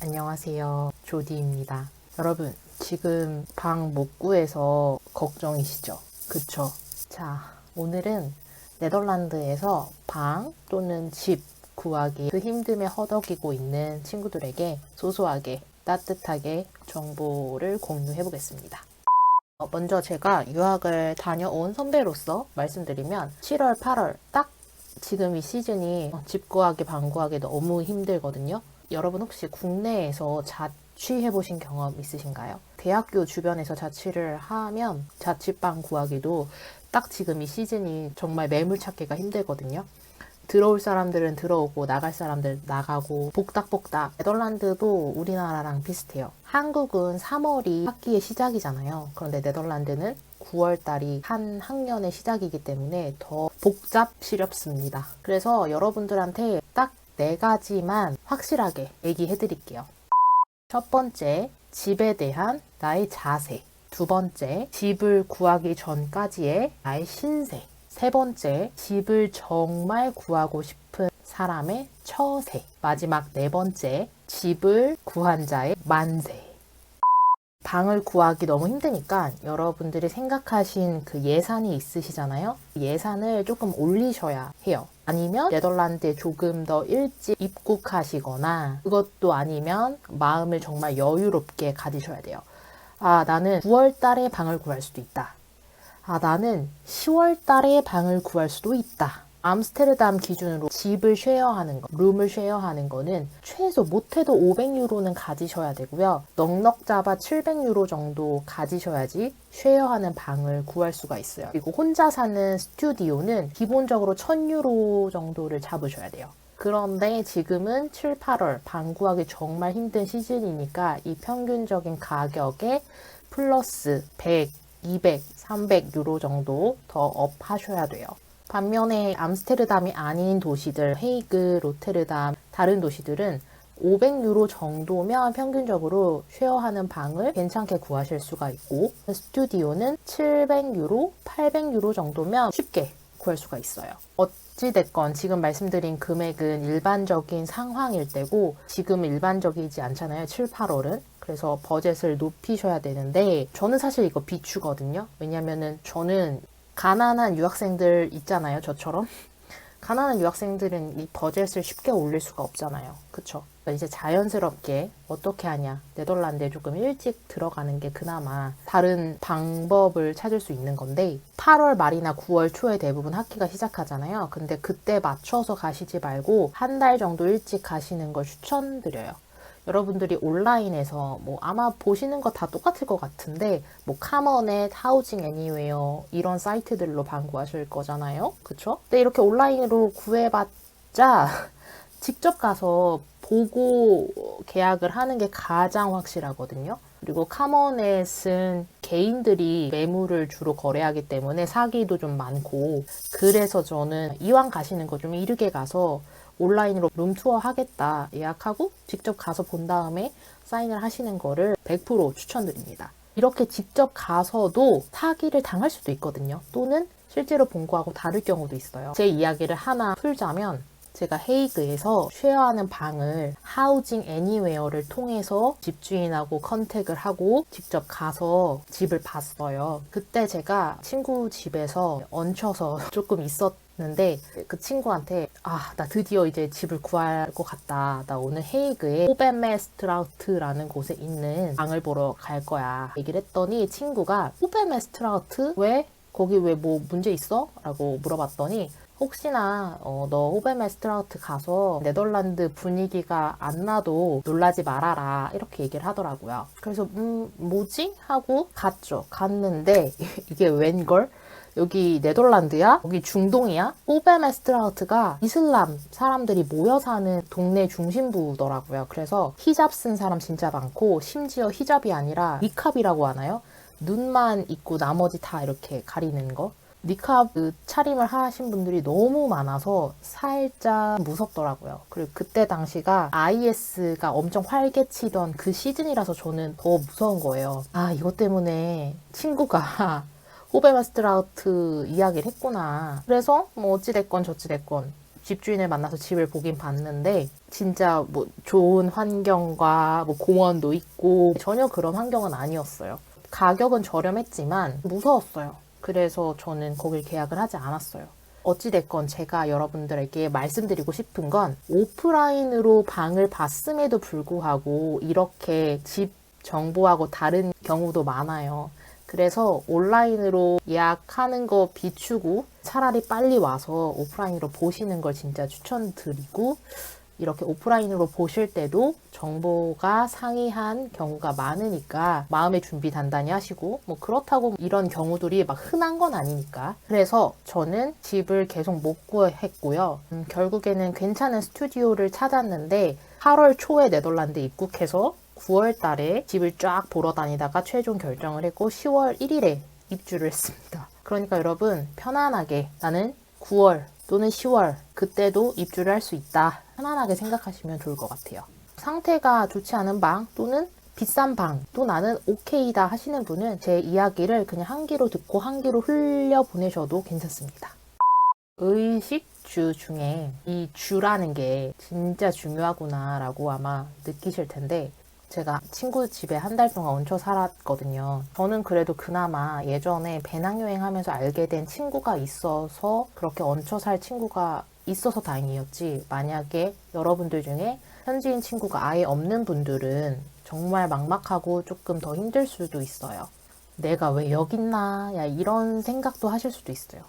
안녕하세요. 조디입니다. 여러분, 지금 방 못 구해서 걱정이시죠? 그쵸? 자, 오늘은 네덜란드에서 방 또는 집 구하기 그 힘듦에 허덕이고 있는 친구들에게 소소하게 따뜻하게 정보를 공유해 보겠습니다. 먼저 제가 유학을 다녀온 선배로서 말씀드리면 7월, 8월 딱 지금 이 시즌이 집 구하기, 방 구하기 너무 힘들거든요. 여러분 혹시 국내에서 자취해 보신 경험 있으신가요? 대학교 주변에서 자취를 하면 자취방 구하기도 딱 지금 이 시즌이 정말 매물 찾기가 힘들거든요. 들어올 사람들은 들어오고 나갈 사람들 나가고 복닥복닥. 네덜란드도 우리나라랑 비슷해요. 한국은 3월이 학기의 시작이잖아요. 그런데 네덜란드는 9월달이 한 학년의 시작이기 때문에 더 복잡시렵습니다. 그래서 여러분들한테 딱 4가지만 확실하게 얘기해 드릴게요. 첫 번째, 집에 대한 나의 자세. 두 번째, 집을 구하기 전까지의 나의 신세. 세 번째, 집을 정말 구하고 싶은 사람의 처세. 마지막 4번째, 집을 구한 자의 만세. 방을 구하기 너무 힘드니까 여러분들이 생각하신 그 예산이 있으시잖아요. 예산을 조금 올리셔야 해요. 아니면 네덜란드에 조금 더 일찍 입국하시거나 그것도 아니면 마음을 정말 여유롭게 가지셔야 돼요. 아, 나는 9월 달에 방을 구할 수도 있다. 아, 나는 10월 달에 방을 구할 수도 있다. 암스테르담 기준으로 집을 쉐어하는 거, 룸을 쉐어하는 거는 최소 못해도 500유로는 가지셔야 되고요. 넉넉 잡아 700유로 정도 가지셔야지 쉐어하는 방을 구할 수가 있어요. 그리고 혼자 사는 스튜디오는 기본적으로 1000유로 정도를 잡으셔야 돼요. 그런데 지금은 7, 8월 방 구하기 정말 힘든 시즌이니까 이 평균적인 가격에 플러스 100, 200, 300유로 정도 더 업 하셔야 돼요. 반면에 암스테르담이 아닌 도시들, 헤이그, 로테르담, 다른 도시들은 500유로 정도면 평균적으로 쉐어하는 방을 괜찮게 구하실 수가 있고 스튜디오는 700유로, 800유로 정도면 쉽게 구할 수가 있어요. 어찌됐건 지금 말씀드린 금액은 일반적인 상황일 때고 지금 일반적이지 않잖아요. 7, 8월은. 그래서 버젯을 높이셔야 되는데 저는 사실 이거 비추거든요. 왜냐면은 저는 가난한 유학생들 있잖아요. 저처럼. 가난한 유학생들은 이 버젯을 쉽게 올릴 수가 없잖아요. 그쵸? 그러니까 이제 자연스럽게 어떻게 하냐. 네덜란드에 조금 일찍 들어가는 게 그나마 다른 방법을 찾을 수 있는 건데 8월 말이나 9월 초에 대부분 학기가 시작하잖아요. 근데 그때 맞춰서 가시지 말고 한 달 정도 일찍 가시는 걸 추천드려요. 여러분들이 온라인에서 뭐 아마 보시는 거 다 똑같을 것 같은데 뭐 카머넷, 하우징 애니웨어 이런 사이트들로 방 구하실 거잖아요. 그쵸? 근데 이렇게 온라인으로 구해봤자 직접 가서 보고 계약을 하는 게 가장 확실하거든요. 그리고 카머넷은 개인들이 매물을 주로 거래하기 때문에 사기도 좀 많고 그래서 저는 이왕 가시는 거 좀 이르게 가서 온라인으로 룸투어 하겠다 예약하고 직접 가서 본 다음에 사인을 하시는 거를 100% 추천드립니다. 이렇게 직접 가서도 사기를 당할 수도 있거든요. 또는 실제로 본 거하고 다를 경우도 있어요. 제 이야기를 하나 풀자면 제가 헤이그에서 쉐어하는 방을 하우징 애니웨어를 통해서 집주인하고 컨택을 하고 직접 가서 집을 봤어요. 그때 제가 친구 집에서 얹혀서 조금 있었는데 그 친구한테 나 드디어 이제 집을 구할 것 같다. 나 오늘 헤이그에 호벤메스트라우트라는 곳에 있는 방을 보러 갈 거야. 얘기를 했더니 친구가 호벤메스트라우트? 왜? 거기 왜 뭐 문제 있어? 라고 물어봤더니 혹시나 너 호벤메스트라우트 가서 네덜란드 분위기가 안 나도 놀라지 말아라 이렇게 얘기를 하더라고요. 그래서 뭐지? 하고 갔죠. 갔는데 이게 웬걸? 여기 네덜란드야? 여기 중동이야? 호벤메스트라우트가 이슬람 사람들이 모여 사는 동네 중심부더라고요. 그래서 히잡 쓴 사람 진짜 많고 심지어 히잡이 아니라 니캅이라고 하나요? 눈만 있고 나머지 다 이렇게 가리는 거. 니캅 그 차림을 하신 분들이 너무 많아서 살짝 무섭더라고요. 그리고 그때 당시가 IS가 엄청 활개치던 그 시즌이라서 저는 더 무서운 거예요. 이것 때문에 친구가 호베마스트라우트 이야기를 했구나. 그래서 뭐 어찌됐건 저찌됐건 집주인을 만나서 집을 보긴 봤는데 진짜 뭐 좋은 환경과 뭐 공원도 있고 전혀 그런 환경은 아니었어요. 가격은 저렴했지만 무서웠어요. 그래서 저는 거길 계약을 하지 않았어요. 어찌됐건 제가 여러분들에게 말씀드리고 싶은 건 오프라인으로 방을 봤음에도 불구하고 이렇게 집 정보하고 다른 경우도 많아요. 그래서 온라인으로 예약하는 거 비추고 차라리 빨리 와서 오프라인으로 보시는 걸 진짜 추천드리고, 이렇게 오프라인으로 보실 때도 정보가 상이한 경우가 많으니까 마음의 준비 단단히 하시고, 뭐 그렇다고 이런 경우들이 막 흔한 건 아니니까. 그래서 저는 집을 계속 못 구했고요. 결국에는 괜찮은 스튜디오를 찾았는데 8월 초에 네덜란드에 입국해서 9월 달에 집을 쫙 보러 다니다가 최종 결정을 했고 10월 1일에 입주를 했습니다. 그러니까 여러분 편안하게 나는 9월 또는 10월 그때도 입주를 할 수 있다. 편안하게 생각하시면 좋을 것 같아요. 상태가 좋지 않은 방 또는 비싼 방 또 나는 오케이다 하시는 분은 제 이야기를 그냥 한 귀로 듣고 한 귀로 흘려보내셔도 괜찮습니다. 의식주 중에 이 주라는 게 진짜 중요하구나 라고 아마 느끼실 텐데, 제가 친구 집에 한 달 동안 얹혀 살았거든요. 저는 그래도 그나마 예전에 배낭여행 하면서 알게 된 친구가 있어서 그렇게 얹혀 살 친구가 있어서 다행이었지, 만약에 여러분들 중에 현지인 친구가 아예 없는 분들은 정말 막막하고 조금 더 힘들 수도 있어요. 내가 왜 여기 있나? 야, 이런 생각도 하실 수도 있어요.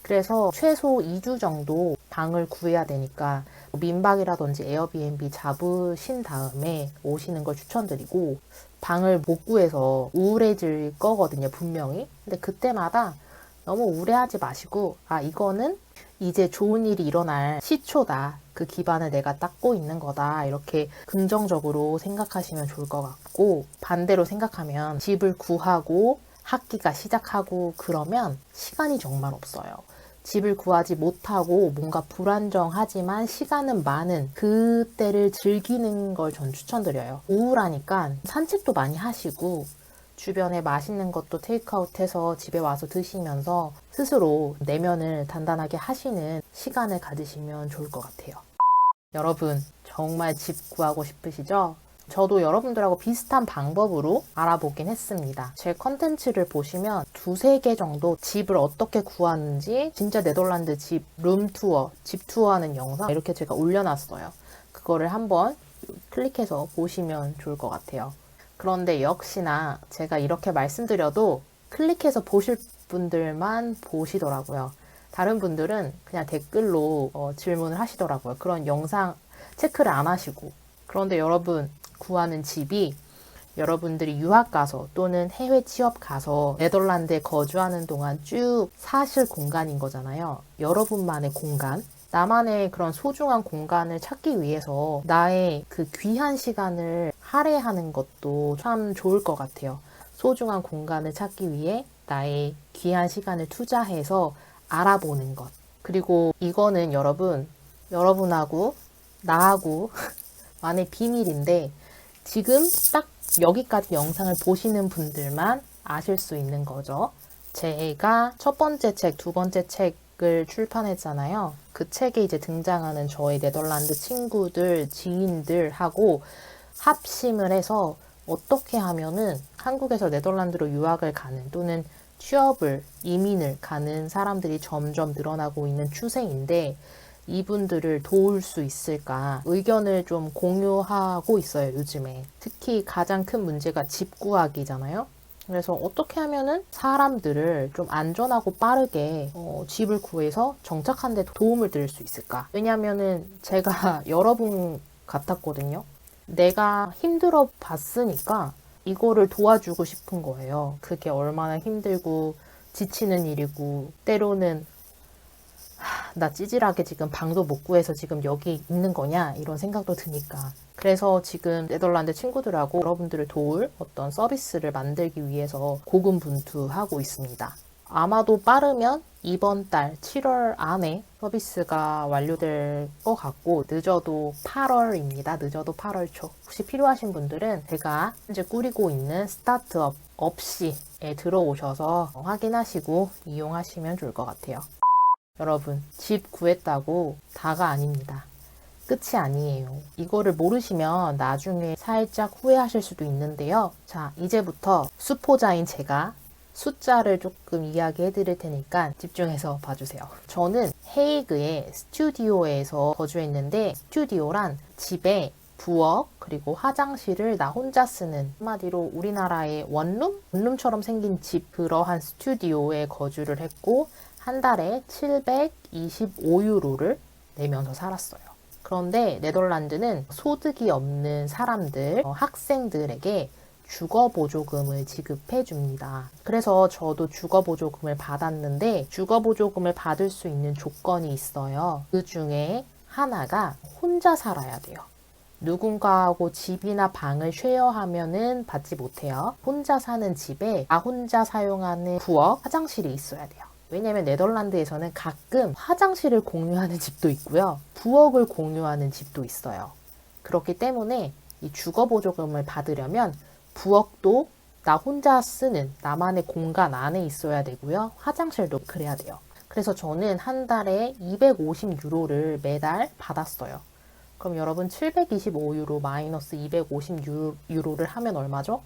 그래서 최소 2주 정도 방을 구해야 되니까 민박이라든지 에어비앤비 잡으신 다음에 오시는 걸 추천드리고, 방을 못 구해서 우울해질 거거든요, 분명히. 근데 그때마다 너무 우울해하지 마시고, 아, 이거는 이제 좋은 일이 일어날 시초다. 그 기반을 내가 닦고 있는 거다. 이렇게 긍정적으로 생각하시면 좋을 것 같고, 반대로 생각하면 집을 구하고 학기가 시작하고 그러면 시간이 정말 없어요. 집을 구하지 못하고 뭔가 불안정하지만 시간은 많은 그때를 즐기는 걸 전 추천드려요. 우울하니까 산책도 많이 하시고 주변에 맛있는 것도 테이크아웃해서 집에 와서 드시면서 스스로 내면을 단단하게 하시는 시간을 가지시면 좋을 것 같아요. 여러분 정말 집 구하고 싶으시죠? 저도 여러분들하고 비슷한 방법으로 알아보긴 했습니다. 제 컨텐츠를 보시면 두세 개 정도 집을 어떻게 구하는지 진짜 네덜란드 집 룸투어, 집 투어하는 영상 이렇게 제가 올려놨어요. 그거를 한번 클릭해서 보시면 좋을 것 같아요. 그런데 역시나 제가 이렇게 말씀드려도 클릭해서 보실 분들만 보시더라고요. 다른 분들은 그냥 댓글로 질문을 하시더라고요. 그런 영상 체크를 안 하시고. 그런데 여러분, 구하는 집이 여러분들이 유학 가서 또는 해외 취업 가서 네덜란드에 거주하는 동안 쭉 사실 공간인 거잖아요. 여러분만의 공간, 나만의 그런 소중한 공간을 찾기 위해서 나의 그 귀한 시간을 할애하는 것도 참 좋을 것 같아요. 소중한 공간을 찾기 위해 나의 귀한 시간을 투자해서 알아보는 것. 그리고 이거는 여러분하고 나하고 만의 비밀인데, 지금 딱 여기까지 영상을 보시는 분들만 아실 수 있는 거죠. 제가 첫 번째 책, 두 번째 책을 출판했잖아요. 그 책에 이제 등장하는 저의 네덜란드 친구들, 지인들하고 합심을 해서 어떻게 하면은 한국에서 네덜란드로 유학을 가는 또는 취업을, 이민을 가는 사람들이 점점 늘어나고 있는 추세인데, 이분들을 도울 수 있을까 의견을 좀 공유하고 있어요, 요즘에. 특히 가장 큰 문제가 집 구하기잖아요. 그래서 어떻게 하면은 사람들을 좀 안전하고 빠르게 집을 구해서 정착하는 데 도움을 드릴 수 있을까? 왜냐면은 제가 여러분 같았거든요. 내가 힘들어 봤으니까 이거를 도와주고 싶은 거예요. 그게 얼마나 힘들고 지치는 일이고, 때로는 나 찌질하게 지금 방도 못 구해서 지금 여기 있는 거냐 이런 생각도 드니까. 그래서 지금 네덜란드 친구들하고 여러분들을 도울 어떤 서비스를 만들기 위해서 고군분투하고 있습니다. 아마도 빠르면 이번 달 7월 안에 서비스가 완료될 것 같고, 늦어도 8월입니다. 늦어도 8월 초. 혹시 필요하신 분들은 제가 현재 꾸리고 있는 스타트업 업시에 들어오셔서 확인하시고 이용하시면 좋을 것 같아요. 여러분, 집 구했다고 다가 아닙니다. 끝이 아니에요. 이거를 모르시면 나중에 살짝 후회하실 수도 있는데요. 자, 이제부터 수포자인 제가 숫자를 조금 이야기해 드릴 테니까 집중해서 봐주세요. 저는 헤이그의 스튜디오에서 거주했는데, 스튜디오란 집에 부엌 그리고 화장실을 나 혼자 쓰는, 한마디로 우리나라의 원룸처럼 생긴 집, 그러한 스튜디오에 거주를 했고 한 달에 725유로를 내면서 살았어요. 그런데 네덜란드는 소득이 없는 사람들, 학생들에게 주거보조금을 지급해 줍니다. 그래서 저도 주거보조금을 받았는데, 주거보조금을 받을 수 있는 조건이 있어요. 그 중에 하나가 혼자 살아야 돼요. 누군가하고 집이나 방을 쉐어하면은 받지 못해요. 혼자 사는 집에 나 혼자 사용하는 부엌, 화장실이 있어야 돼요. 왜냐면 네덜란드에서는 가끔 화장실을 공유하는 집도 있고요. 부엌을 공유하는 집도 있어요. 그렇기 때문에 이 주거보조금을 받으려면 부엌도 나 혼자 쓰는 나만의 공간 안에 있어야 되고요. 화장실도 그래야 돼요. 그래서 저는 한 달에 250유로를 매달 받았어요. 그럼 여러분 725유로 마이너스 250유로를 하면 얼마죠?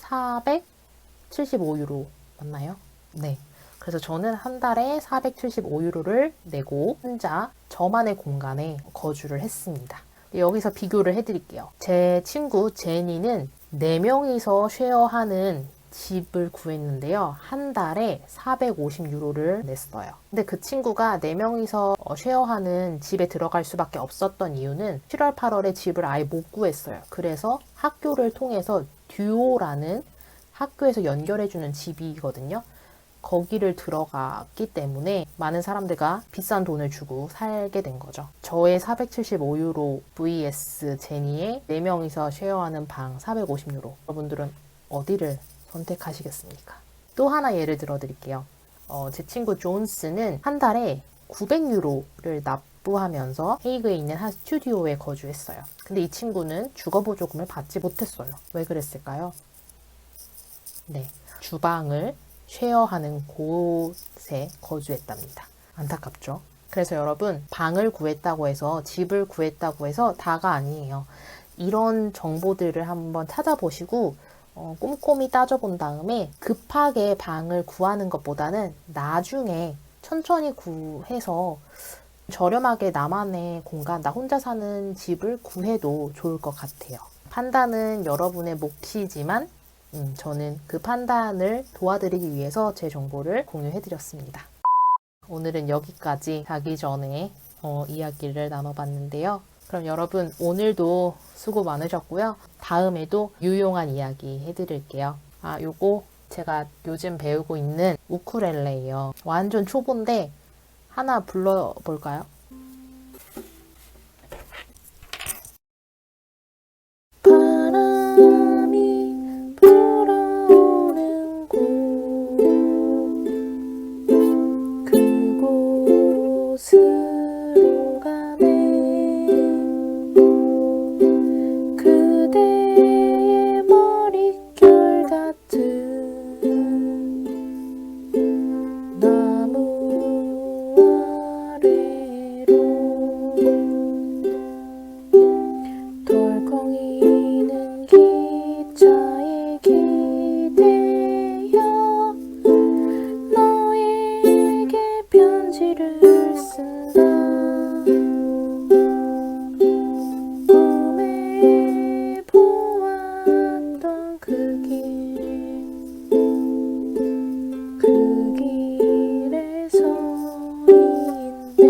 475유로 맞나요? 네. 그래서 저는 한 달에 475유로를 내고 혼자 저만의 공간에 거주를 했습니다. 여기서 비교를 해드릴게요. 제 친구 제니는 4명이서 쉐어하는 집을 구했는데요. 한 달에 450유로를 냈어요. 근데 그 친구가 4명이서 쉐어하는 집에 들어갈 수밖에 없었던 이유는 7월, 8월에 집을 아예 못 구했어요. 그래서 학교를 통해서 듀오라는 학교에서 연결해주는 집이거든요. 거기를 들어갔기 때문에 많은 사람들과 비싼 돈을 주고 살게 된 거죠. 저의 475유로 vs 제니의 4명이서 쉐어하는 방 450유로. 여러분들은 어디를 선택하시겠습니까? 또 하나 예를 들어 드릴게요. 제 친구 존스는 한 달에 900유로를 납부하면서 헤이그에 있는 한 스튜디오에 거주했어요. 근데 이 친구는 주거보조금을 받지 못했어요. 왜 그랬을까요? 네, 주방을 쉐어하는 곳에 거주했답니다. 안타깝죠? 그래서 여러분, 방을 구했다고 해서, 집을 구했다고 해서 다가 아니에요. 이런 정보들을 한번 찾아보시고 꼼꼼히 따져본 다음에 급하게 방을 구하는 것보다는 나중에 천천히 구해서 저렴하게 나만의 공간, 나 혼자 사는 집을 구해도 좋을 것 같아요. 판단은 여러분의 몫이지만 저는 그 판단을 도와드리기 위해서 제 정보를 공유해드렸습니다. 오늘은 여기까지 자기 전에 이야기를 나눠봤는데요. 그럼 여러분 오늘도 수고 많으셨고요. 다음에도 유용한 이야기 해드릴게요. 요거 제가 요즘 배우고 있는 우쿨렐레예요. 완전 초보인데 하나 불러볼까요? 바람이 불어오는 곳 그곳으로 가네 그대의 머릿결 같은 나무 아래로 덜컹이는 기차에 기대어 너에게 편지를 쓴다 꿈에 보았던 그 길에 서 있네.